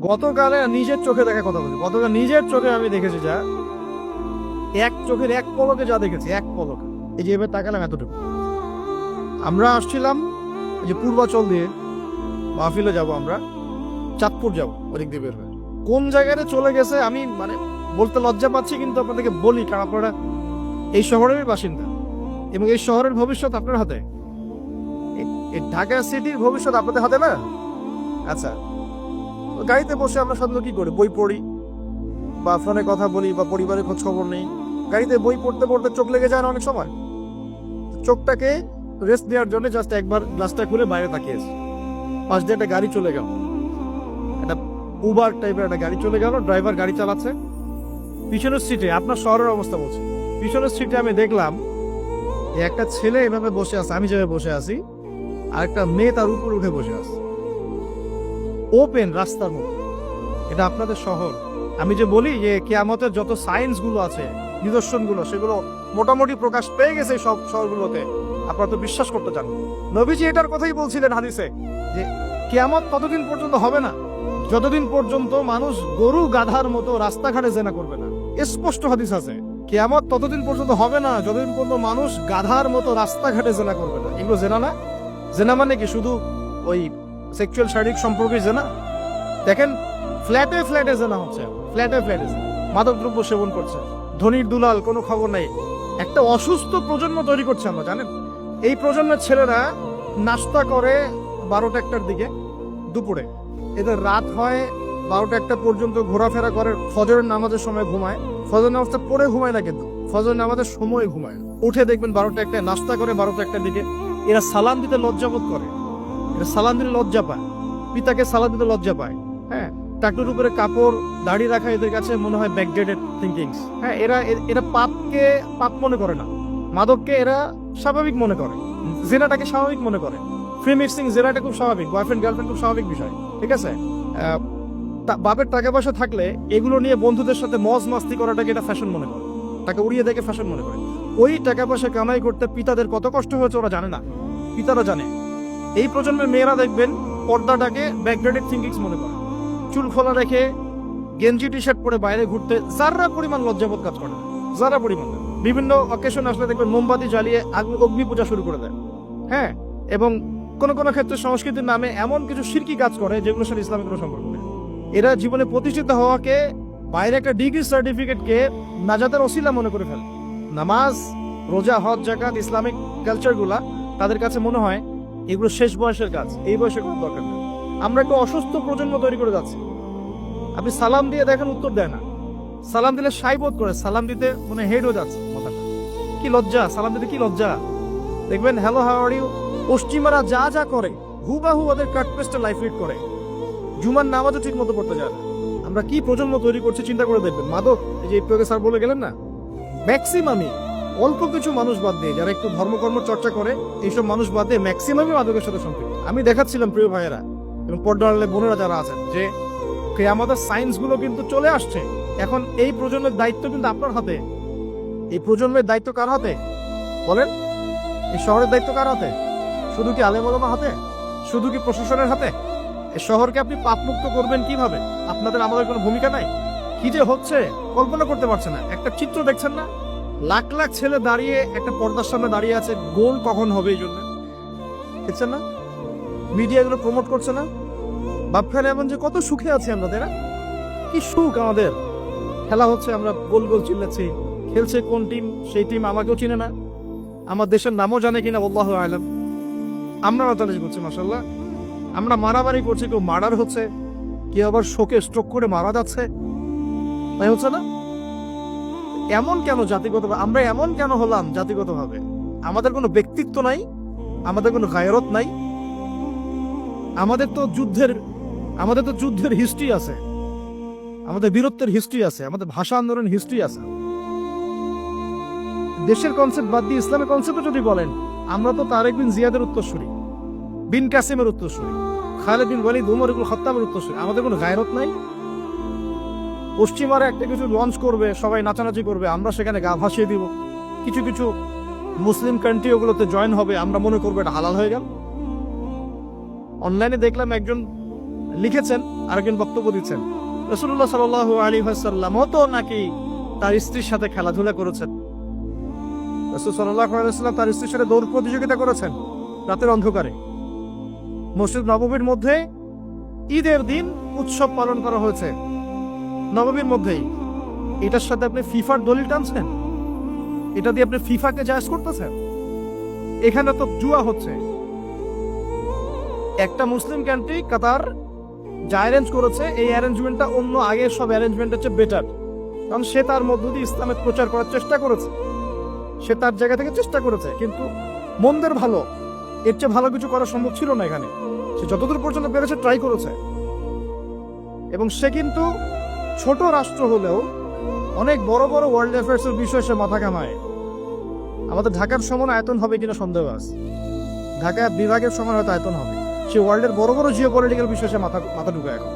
গতকালে নিজের চোখে দেখা কথা বলছি, গতকাল নিজের চোখে আমি দেখেছি যা, এক চোখের এক পলকে যা দেখেছি, এক পলকে। এই যে এবার তাকালাম এতটুকু। আমরা আসছিলাম এই যে পূর্বাচল দিয়ে মাহফিলে যাব, আমরা চাঁদপুর যাব ওদিক দিয়ে বের হয়ে। কোন জায়গায় চলে গেছে আমি মানে বলতে লজ্জা পাচ্ছি, কিন্তু আপনাদেরকে বলি কারণ আপনারা এই শহরের বাসিন্দা এবং এই শহরের ভবিষ্যৎ আপনার হাতে। এই ঢাকা সিটির ভবিষ্যৎ আপনাদের হাতে না। আচ্ছা, গাড়িতে বসে আমরা সাধারণত কি করি? বই পড়ি বা ফোনে কথা বলি বা পরিবারের খোঁজ খবর নেই। গাড়িতে বই পড়তে পড়তে চোখ লেগে যায় না অনেক সময়? চোখটাকে রেস্ট দেওয়ার জন্য জাস্ট একবার গ্লাসটা খুলে বাইরে তাকিয়েছি। পাশ দিয়ে একটা গাড়ি চলে গেল, একটা উবার টাইপের একটা গাড়ি চলে গেল, ড্রাইভার গাড়ি চালাচ্ছে। পিছনের সিটে, আপনার শহরের অবস্থা বলছি, পিছনের সিটে আমি দেখলাম একটা ছেলে এভাবে বসে আছে, আমি যেভাবে বসে আছি, আর একটা মেয়ে তার উপর উঠে বসে আছে ওপেন রাস্তার মধ্যে। এটা আপনাদের শহর। আমি যে বলি যে কিয়ামতের যত সায়েন্স গুলো আছে, নিদর্শন গুলো, সেগুলো মোটামুটি প্রকাশ পেয়ে গেছে সব শহরগুলোতে। আপনারা তো বিশ্বাস করতে চান। নবীজি এটার কথাই বলছিলেন হাদিসে যে কিয়ামত ততদিন পর্যন্ত হবে না যতদিন পর্যন্ত মানুষ গরু গাধার মতো রাস্তাঘাটে জেনা করবে না। স্পষ্ট হাদিস আছে, কিয়ামত ততদিন পর্যন্ত হবে না যতদিন পর্যন্ত মানুষ গাধার মতো রাস্তাঘাটে জেনা করবে না। এগুলো জেনা না। জেনা মানে কি শুধু ওই সেক্সুয়াল শারীরিক সম্পর্কে জেনা? দেখেন, ফ্ল্যাটে ফ্ল্যাটে জেনা হচ্ছে, ফ্ল্যাটে ফ্ল্যাটে মাদকদ্রব্য সেবন করছে, ধনীর দুলাল, কোনো খবর নাই। একটা অসুস্থ প্রজন্ম তৈরি করছে আমরা, জানেন? এই প্রজন্মের ছেলেরা নাস্তা করে 12টা-1টার দিকে, দুপুরে এদের রাত হয় 12টা-1টা পর্যন্ত, ঘোরাফেরা করে, ফজরের নামাজের সময় ঘুমায়। ফজর নামাজটা পড়ে ঘুমায় না, কিন্তু ফজর নামাজের সময় ঘুমায়। উঠে দেখবেন 12টা-1টায় নাস্তা করে, 12টা-1টার দিকে এরা সালাম দিতে লজ্জাবোধ করে, এরা সালাম দিতে লজ্জা পায়, পিতাকে সালাম দিতে লজ্জা পায়। হ্যাঁ, টাকটুর উপরে কাপড় দাড়ি রাখা এদের কাছে মনে হয় ব্যাকডেটেড থিঙ্কিংস। হ্যাঁ, এরা পাপকে পাপ মনে করে না, মাদককে এরা স্বাভাবিক মনে করে, জেনাটাকে স্বাভাবিক মনে করে। ফ্রি মিক্সিং জেনাটা খুব স্বাভাবিক, বয়ফ্রেন্ড গার্লফ্রেন্ড খুব স্বাভাবিক বিষয়, ঠিক আছে? বাপের টাকা পয়সা থাকলে এগুলো নিয়ে বন্ধুদের সাথে মজ মাস্তি করাটাকে এটা ফ্যাশন মনে করে, তাকে উড়িয়ে দেখে ফ্যাশন মনে করে। ওই টাকা পয়সা কামাই করতে পিতাদের কত কষ্ট হয়েছে ওরা জানে না, পিতারা জানে। এই প্রজন্মের মেয়েরা দেখবেন পর্দাটাকে ব্যাকডেটেড থিঙ্কিংস মনে করে, চুল খোলা রেখে গেঞ্জি টি শার্ট পরে বাইরে ঘুরতে যারা পরিমাণ লজ্জাবোধ কাজ করে, যারা পরিমাণ। বিভিন্ন অকেশন আসলে দেখবেন মোমবাতি জ্বালিয়ে অগ্নি পূজা শুরু করে দেয়। হ্যাঁ, এবং কোন কোন ক্ষেত্রে সংস্কৃতির নামে এমন কিছু শিরকি কাজ করে যেগুলোর সাথে ইসলামের কোনো সম্পর্ক নেই। এরা জীবনে প্রতিষ্ঠিত হওয়াকে, বাইরে একটা ডিগ্রি সার্টিফিকেটকে নাজাতের ওসিলা মনে করে ফেলে। নামাজ, রোজা, হজ, যাকাত, ইসলামিক কালচারগুলা তাদের কাছে মনে হয় এগুলো শেষ বয়সের কাজ, এই বয়সে কোনো দরকার নেই। আমরা একটা অসুস্থ প্রজন্ম তৈরি করে যাচ্ছি। আপনি সালাম দিয়ে দেখেন উত্তর দেয় না, সালাম দিলে সাই বোধ করে, সালাম দিতে মানে হেড হয়ে যাচ্ছে মাথাটা। কি লজ্জা, সালাম দিতে কি লজ্জা। দেখবেন হ্যালো হাউ আর ইউ, পশ্চিমারা যা যা করে হুবাহু ওদের কাট পেস্টে লাইফ লিড করে, জুমার নামাজও ঠিক মতো পড়তে যায় না। আমরা কি প্রজন্ম তৈরি করছি চিন্তা করে দেখবেন। মাদক, এই যে একটু আগে স্যার বলে গেলেন না, ম্যাক্সিমামই, অল্প কিছু মানুষ বাদ দিয়ে যারা একটু ধর্মকর্ম চর্চা করে, এইসব মানুষ বাদ দিয়ে ম্যাক্সিমামই মাদকের সাথে সম্পৃক্ত। আমি দেখাচ্ছিলাম প্রিয় ভাইয়েরা এবং পর্দালে বোনেরা যারা আছেন যে আমাদের সায়েন্স গুলো কিন্তু চলে আসছে। এখন এই প্রজন্মের দায়িত্ব কিন্তু আপনার হাতে। এই প্রজন্মের দায়িত্ব কার হাতে বলেন? এই শহরের দায়িত্ব কার হাতে? শুধু কি আলেম ওলামার হাতে? শুধু কি প্রশাসনের হাতে? এই শহরকে আপনি পাপমুক্ত করবেন কিভাবে? আপনাদের আমাদের কোনো ভূমিকা নাই? কি যে হচ্ছে কল্পনা করতে পারছে না। একটা চিত্র দেখছেন না, লাখ লাখ ছেলে দাঁড়িয়ে একটা পর্দার সামনে দাঁড়িয়ে আছে, গোল কখন হবে এই জন্য, দেখছেন না? মিডিয়া এগুলো প্রমোট করছে না? বাপখানে এমন যে কত সুখে আছি আমরা, তাই না? কি সুখ আমাদের। খেলা হচ্ছে, আমরা গোল গোল চিল্লাচ্ছি, খেলছে কোন টিম, সেই টিম আমাকেও চিনে না, আমার দেশের নামও জানে কিনা আল্লাহু আ'লাম। আমরা তালিশ করছি মাশাআল্লাহ, আমরা মারামারি করছি, কেউ মার্ডার হচ্ছে, কেউ আবার শোকে স্ট্রোক করে মারা যাচ্ছে, তাই হচ্ছে না? এমন কেন জাতিগত, আমরা এমন কেন হলাম জাতিগতভাবে? আমাদের কোনো ব্যক্তিত্ব নাই, আমাদের কোনো গায়রত নাই। আমাদের তো যুদ্ধের হিস্ট্রি আছে, আমাদের বীরত্বের হিস্ট্রি আছে, আমাদের ভাষা আন্দোলন হিস্ট্রি আছে। দেশের কনসেপ্ট বাদ দিয়ে ইসলামের কনসেপ্ট যদি বলেন, আমরা তো তারেক বিন জিয়াদের উত্তরসূরি, বিন কাসিমের উত্তরসূরি, খালেদ বিন ওয়ালিদ, উমর ইবনুল খাত্তাবের উত্তরসূরি। আমাদের কোনো গায়রত নাই। পশ্চিমারা একটা কিছু লঞ্চ করবে, সবাই নাচানাচি করবে, আমরা সেখানে গা ভাসিয়ে দিব। কিছু কিছু মুসলিম কান্ট্রি ওগুলোতে জয়েন হবে, আমরা মনে করবো এটা হালাল হয়ে গেল। অনলাইনে দেখলাম একজন লিখেছেন, আরেকজন বক্তব্য দিচ্ছেন রাসূলুল্লাহ সাল্লাল্লাহু আলাইহি ওয়াসাল্লামও তো নাকি তার স্ত্রীর সাথে খেলাধুলা করেছেন। রাসূল সাল্লাল্লাহু আলাইহি ওয়াসাল্লাম তার স্ত্রীর সাথে দৌড় প্রতিযোগিতা করেছেন রাতের অন্ধকারে। মসজিদ নববীর মধ্যে ঈদের দিন উৎসব পালন করা হয়েছে নববীর মধ্যেই। এটার সাথে আপনি ফিফার দলিল টানছেন, এটা দিয়ে আপনি ফিফাকে জায়েজ করতেছেন। এখানে তো জুয়া হচ্ছে। একটা মুসলিম কান্ট্রি কাতার যা অ্যারেঞ্জ করেছে, এই অ্যারেঞ্জমেন্টটা অন্য আগের সব অ্যারেঞ্জমেন্ট হচ্ছে বেটার, কারণ সে তার মধ্য দিয়ে ইসলামের প্রচার করার চেষ্টা করেছে, সে তার জায়গা থেকে চেষ্টা করেছে। কিন্তু মন্দের ভালো, এর চেয়ে ভালো কিছু করা সম্ভব ছিল না এখানে। সে যতদূর পর্যন্ত পেরেছে ট্রাই করেছে, এবং সে কিন্তু ছোট রাষ্ট্র হলেও অনেক বড় বড় ওয়ার্ল্ড অ্যাফেয়ার্স এর বিষয়ে সে মাথা কামায়। আমাদের ঢাকার সমান আয়তন হবে কিনা সন্দেহ আছে, ঢাকা বিভাগের সমান হয়তো আয়তন হবে। সে ওয়ার্ল্ডের বড় বড় জিও পলিটিক্যাল বিষয়ে সে মাথা ঢুকায় এখন।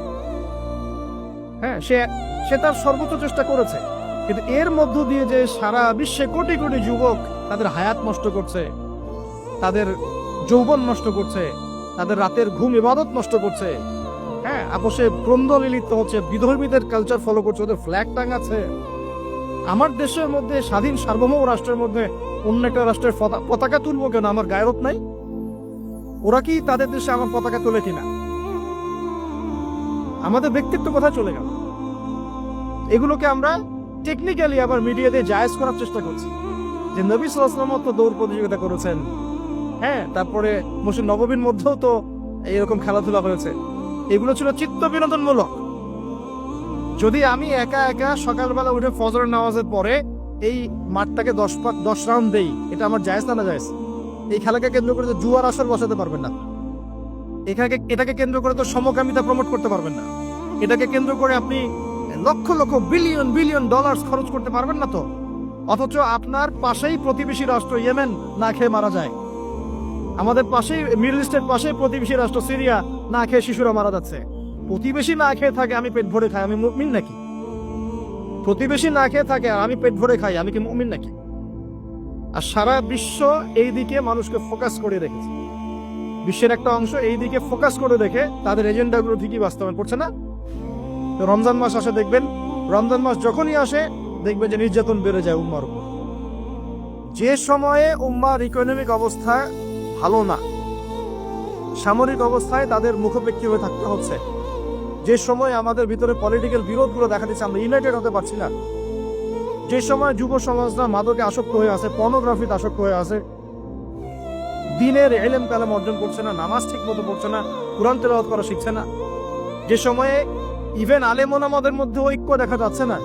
হ্যাঁ, সে তার সর্বোচ্চ চেষ্টা করেছে, কিন্তু এর মধ্য দিয়ে যে সারা বিশ্বে কোটি কোটি যুবক তাদের হায়াত নষ্ট করছে, তাদের যৌবন নষ্ট করছে, তাদের রাতের ঘুম ইবাদত নষ্ট করছে, হ্যাঁ, আপোষে দ্বন্দ্বে লিপ্ত হচ্ছে, বিধর্মীদের কালচার ফলো করছে, ওদের ফ্ল্যাগ টাঙাচ্ছে। আমার দেশের মধ্যে, স্বাধীন সার্বভৌম রাষ্ট্রের মধ্যে অন্য একটা রাষ্ট্রের পতাকা তুলবো কেন? আমার গায়রত নাই? ওরা কি তাদের দেশে আমার পতাকা তোলে কিনা? আমাদের ব্যক্তিত্ব কোথায় চলে গেল? এগুলোকে আমরা টেকনিক্যালি আবার মিডিয়াতে জায়েজ করার চেষ্টা করছি, যে নবী সাল্লাল্লাহু আলাইহি ওয়াসাল্লাম তো দৌড় প্রতিযোগিতা করেছেন, হ্যাঁ, তারপরে মসজিদ নববীর মধ্যেও তো এইরকম খেলাধুলা হয়েছে। এগুলো ছিল চিত্ত বিনোদনমূলক। যদি আমি একা একা সকালবেলা উঠে ফজরের নামাজের পরে এই মাঠটাকে 10 রাউন্ড দেই, এটা আমার জায়েজ না জায়েজ? এই খেলাকে কেন্দ্র করে তো জুয়ার আসর বসাতে পারবেন না, এটাকে কেন্দ্র করে তো সমকামিতা প্রমোট করতে পারবেন না, এটাকে কেন্দ্র করে আপনি lakh lakh billion billion dollar খরচ করতে পারবেন না তো। অথচ আপনার পাশেই প্রতিবেশী রাষ্ট্র ইয়েমেন না খেয়ে মারা যায়, আমাদের পাশেই মিডল ইস্টের পাশে প্রতিবেশী রাষ্ট্র সিরিয়া না খেয়ে শিশুরা মারা যাচ্ছে। প্রতিবেশী না খেয়ে থাকে, আমি পেট ভরে খাই, আমি মুমিন নাকি? প্রতিবেশী না খেয়ে থাকে আর আমি পেট ভরে খাই, আমি কি মুমিন নাকি? আর সারা বিশ্ব এই দিকে মানুষকে ফোকাস করে রেখেছে, বিশ্বের একটা অংশ এই দিকে ফোকাস করে রেখে তাদের এজেন্ডাগুলো ঠিকই বাস্তবায়ন করছে না। তো রমজান মাস আসে, দেখবেন রমজান মাস যখনই আসে দেখবেন যে নির্যাতন বেড়ে যায় উম্মার উপর। যে সময়ে উম্মার ইকোনমিক অবস্থা ভালো না, সামরিক অবস্থায় তাদের মুখোপেক্ষী হয়ে থাকতে হচ্ছে, যে সময় আমাদের ভিতরে পলিটিক্যাল বিরোধগুলো দেখা দিচ্ছে, আমরা ইউনাইটেড হতে পারছি না, যে সময় যুব সমাজরা মাদকে আসক্ত হয়ে আছে, পর্নোগ্রাফিতে আসক্ত হয়ে আছে, দিনের ইলম কালাম অর্জন করছে না, নামাজ ঠিক মতো পড়ছে না, কুরআন তেলাওয়াত করা শিখছে না, যে সময়ে ইভেন আলেম ওলামাদের মধ্যে ঐক্য দেখা যাচ্ছে না,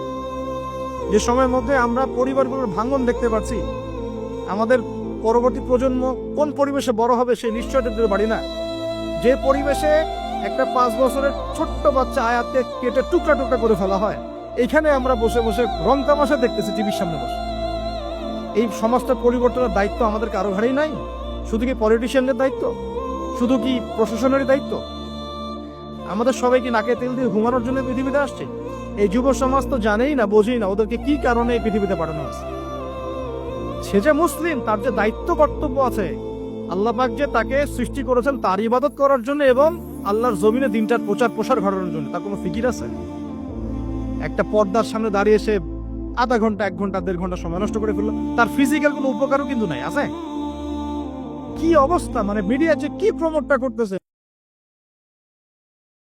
যে সময়ের মধ্যে আমরা পরিবারগুলোর ভাঙন দেখতে পাচ্ছি, আমাদের পরবর্তী প্রজন্ম কোন পরিবেশে বড় হবে সেই নিশ্চয়তা দিতে পারি না। যে পরিবেশে একটা 5 বছরের ছোট্ট বাচ্চা আয়াতকে কেটে টুকরা টুকরা করে ফেলা হয়, এইখানে আমরা বসে বসে রং তামাশা দেখতেছি টিভির সামনে বসে। এই সমাজটা পরিবর্তনের দায়িত্ব আমাদের কারো ঘাড়েই নাই? শুধু কি পলিটিশিয়ানদের দায়িত্ব? শুধু কি প্রশাসনেরই দায়িত্ব? আমাদের সবাই কি নাকে তেল দিয়ে ঘুমানোর জন্য পৃথিবীতে আসছে? এই যুব সমাজ তো জানেই না, বোঝেই না ওদেরকে কি কারণে এই পৃথিবীতে পাঠানো হয়েছে। সে যে মুসলিম, তার যে দায়িত্ব কর্তব্য আছে, আল্লাহ পাক যে তাকে সৃষ্টি করেছেন তার ইবাদত করার জন্য এবং আল্লাহর জমিনে দিনটার প্রচার প্রসার ঘটানোর জন্য, তার কোনো ফিকির আছে? একটা পর্দার সামনে দাঁড়িয়ে সে আধা ঘন্টা, 1 ঘন্টা, 1.5 ঘন্টা সময় নষ্ট করে ফেললো, তার ফিজিক্যাল কোনো উপকারও কিন্তু নাই। আছে কি অবস্থা? মানে মিডিয়া যে কি প্রমোটটা করতেছে।